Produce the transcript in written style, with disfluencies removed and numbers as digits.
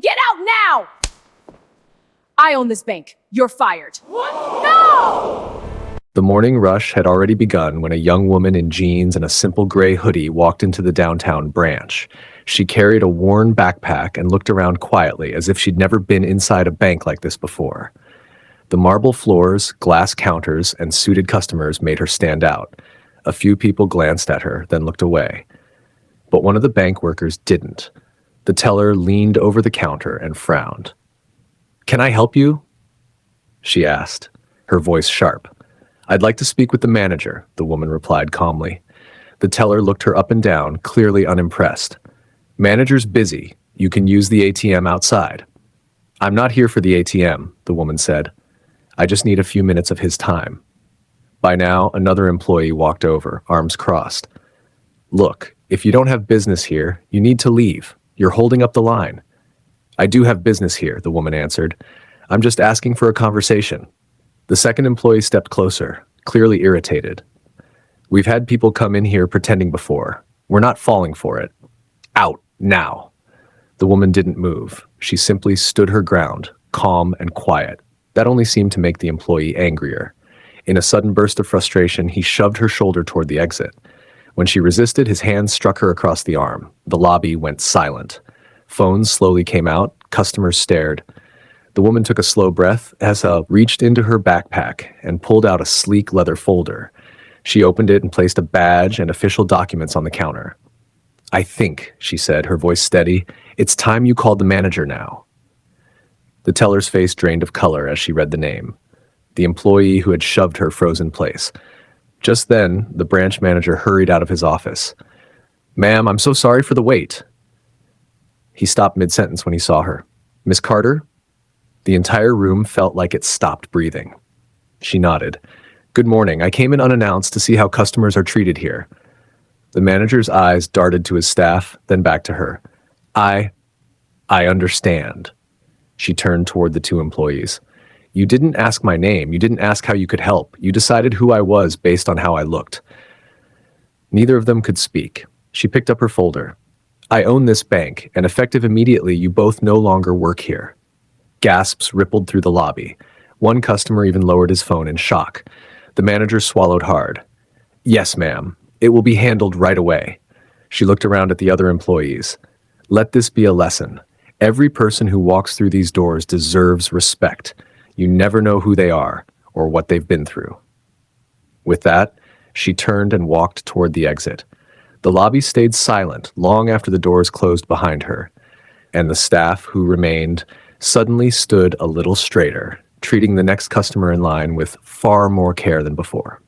Get out now! I own this bank. You're fired. What? No! The morning rush had already begun when a young woman in jeans and a simple gray hoodie walked into the downtown branch. She carried a worn backpack and looked around quietly as if she'd never been inside a bank like this before. The marble floors, glass counters, and suited customers made her stand out. A few people glanced at her, then looked away. But one of the bank workers didn't. The teller leaned over the counter and frowned. "Can I help you?" she asked, her voice sharp. "I'd like to speak with the manager," the woman replied calmly. The teller looked her up and down, clearly unimpressed. "Manager's busy. You can use the ATM outside." "I'm not here for the ATM," the woman said. "I just need a few minutes of his time." By now, another employee walked over, arms crossed. "Look, if you don't have business here, you need to leave. You're holding up the line." "I do have business here," the woman answered. "I'm just asking for a conversation." The second employee stepped closer, clearly irritated. "We've had people come in here pretending before. We're not falling for it. Out, now." The woman didn't move. She simply stood her ground, calm and quiet. That only seemed to make the employee angrier. In a sudden burst of frustration, he shoved her shoulder toward the exit. When she resisted, his hand struck her across the arm. The lobby went silent. Phones slowly came out. Customers stared. The woman took a slow breath as reached into her backpack and pulled out a sleek leather folder. She opened it and placed a badge and official documents on the counter. "I think," she said, her voice steady, "it's time you called the manager now." The teller's face drained of color as she read the name. The employee who had shoved her froze in place. Just then, the branch manager hurried out of his office. "Ma'am, I'm so sorry for the wait." He stopped mid-sentence when he saw her. "Miss Carter?" The entire room felt like it stopped breathing. She nodded. "Good morning. I came in unannounced to see how customers are treated here." The manager's eyes darted to his staff, then back to her. I understand." She turned toward the two employees. "You didn't ask my name. You didn't ask how you could help. You decided who I was based on how I looked." Neither of them could speak. She picked up her folder. "I own this bank, and effective immediately, you both no longer work here." Gasps rippled through the lobby. One customer even lowered his phone in shock. The manager swallowed hard. "Yes, ma'am. It will be handled right away." She looked around at the other employees. "Let this be a lesson. Every person who walks through these doors deserves respect. You never know who they are or what they've been through." With that, she turned and walked toward the exit. The lobby stayed silent long after the doors closed behind her, and the staff who remained suddenly stood a little straighter, treating the next customer in line with far more care than before.